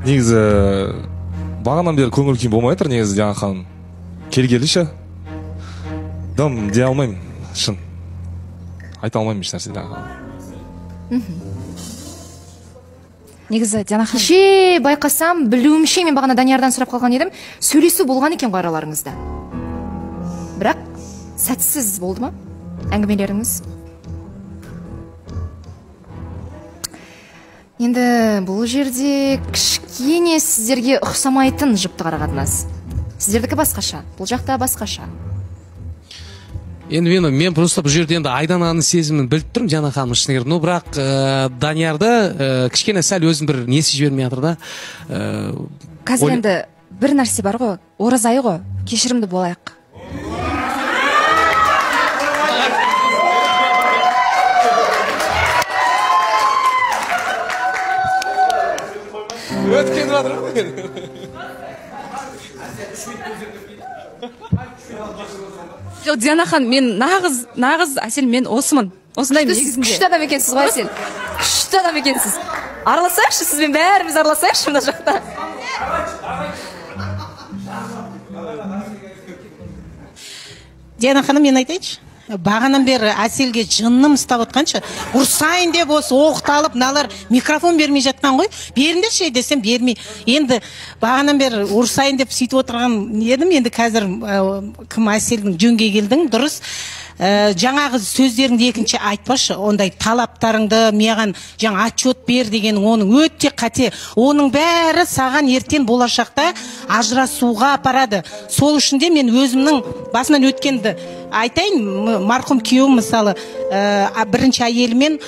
негізі бағанан бері көңіл күйім болмай жатыр негізі жаңа ханым. Келгелі дым дей алмаймын, шын. Айта алмаймын еш нәрсе жаңа ханым. Негізі Диана ханым. Кеше байқасам, білуімше мен бағана Даниярдан сұрап қалған едім, сөйлесу болған екен ғой араларыңызда. Бірақ сәтсіз болды ма әңгімелеріңіз? Енді бұл жерде кішкене сіздерге ұқсамайтын жұпты қарақатынас. Сіздердікі басқаша, бұл жақта басқаша. Енді мен просто бұл жерде енді Айдананың сезімін біліп тұрмын Диана ханым шыны керек. Но бірақ Даниярды кішкене сәл өзім бір несі жібермей жатыр да. Қазір енді бір нәрсе бар ғой, ораза айы ғой, кешірімді болайық. Өткен жатыр. Жоқ, Диана ханым, мен нағыз Әсел, мен осымын. Осындаймын негізінде. Күшті адам екенсіз ғой Әсел. Күшті адам екенсіз. Араласайықшы, сізбен бәріміз араласайықшы мына жақта. Диана ханым, мен айтайыншы. Бағанан бері Әселге жынным ұстап отқанша, ұрсайын деп осы оқталып, налар микрофон бермей жатқан ғой. Беріңдерші десем бермей. Енді бағанан бері ұрсайын деп сөйтіп отырған едім. Енді қазір кім Әселдің жөнге келдің, дұрыс. Жаңағы сөздеріңді екінші айтпашы, ондай талаптарыңды маған жаңа отчет бер деген оның өте қате. Оның бәрі саған ертең болашақта ажырасуға апарады. Сол үшін де мен өзімнің басынан өткенді айтайын. Марқұм күйеуім мысалы бірінші әйелімен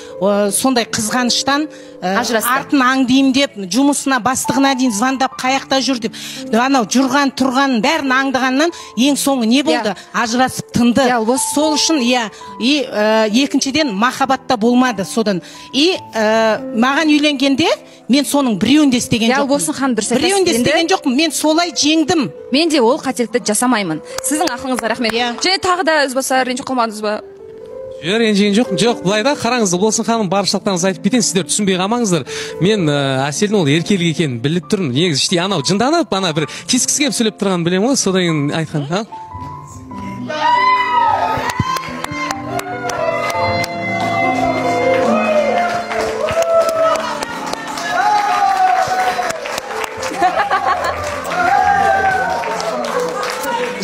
сондай қызғаныштан артын аңдеймін деп, жұмысына бастығына дейін звондап қаяқта жүр деп, анау жүрған тұрған бәрін аңдығаннан ең соңы не болды? Ажырасып тынды. Сол үшін екіншіден махаббатта болмады содан. Маған үйленгенде мен соның біреуінде істеген жоқпын. Болсын ханым, дұрыс айтасыз. Біреуінде істеген жоқпын. Мен солай жеңдім. Мен де ол қателікті жасамаймын. Сіздің ақылыңызға рахмет. Және тағы да үзбаса ренжіп қалмадыңыз ба? Ренжіген жоқ, былай да қараңыз, болсын ханым баршылықтарыңызды айтып кетейін, сіздер түсінбей қалмаңыздар. Мен Әселдің ол еркелік екенін біліп тұрмын. Негізі іштей анау жынданып, ана бір кескісі келіп сөйлеп тұрғанын білемін ғой, содан кейін айтқан.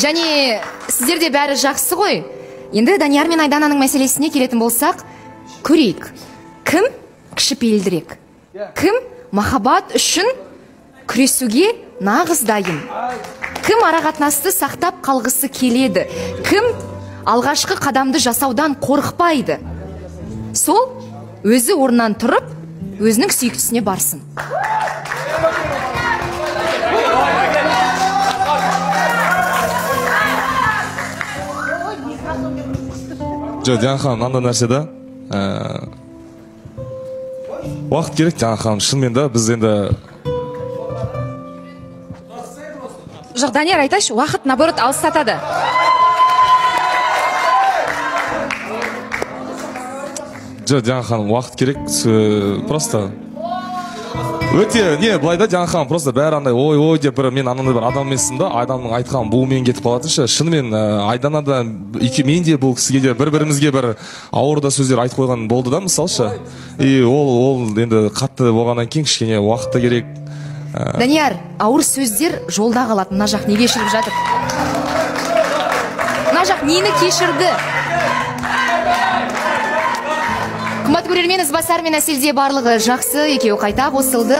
Және сіздерде бәрі жақсы ғой. Енді Данияр мен Айдананың мәселесіне келетін болсақ, көрейік. Кім кішіпейілдірек? Кім махаббат үшін күресуге нағыз дайын? Кім арақатынасты сақтап қалғысы келеді? Кім алғашқы қадамды жасаудан қорықпайды? Сол өзі орнынан тұрып, өзінің сүйіктісіне барсын. Диана ханым, мынандай нәрсе да. Уақыт керек Диана ханым, шынымен да біз енді Жоқ, Данияр айтайшы, уақыт наоборот алыстатады. Жоқ, Диана ханым, уақыт керек, просто өте, былай да Диана ханым, просто бәрі андай ой деп мен анандай бір адам емеспін да, Айданның айтқан буымен кетіп қалатыншы. Шынымен Айдана да, мен де бұл кісіге де бір-бірімізге бір ауыр да сөздер айтып қойған болды да, мысалшы. И ол енді қатты болғаннан кейін кішкене уақытта керек. Данияр, ауыр сөздер жолда қалады. Мына жақ не кешіріп жатыр? Мына жақ нені кешірді? Қымбатты көрермен, Ізбасар мен Әселде барлығы жақсы, екеуі қайта қосылды.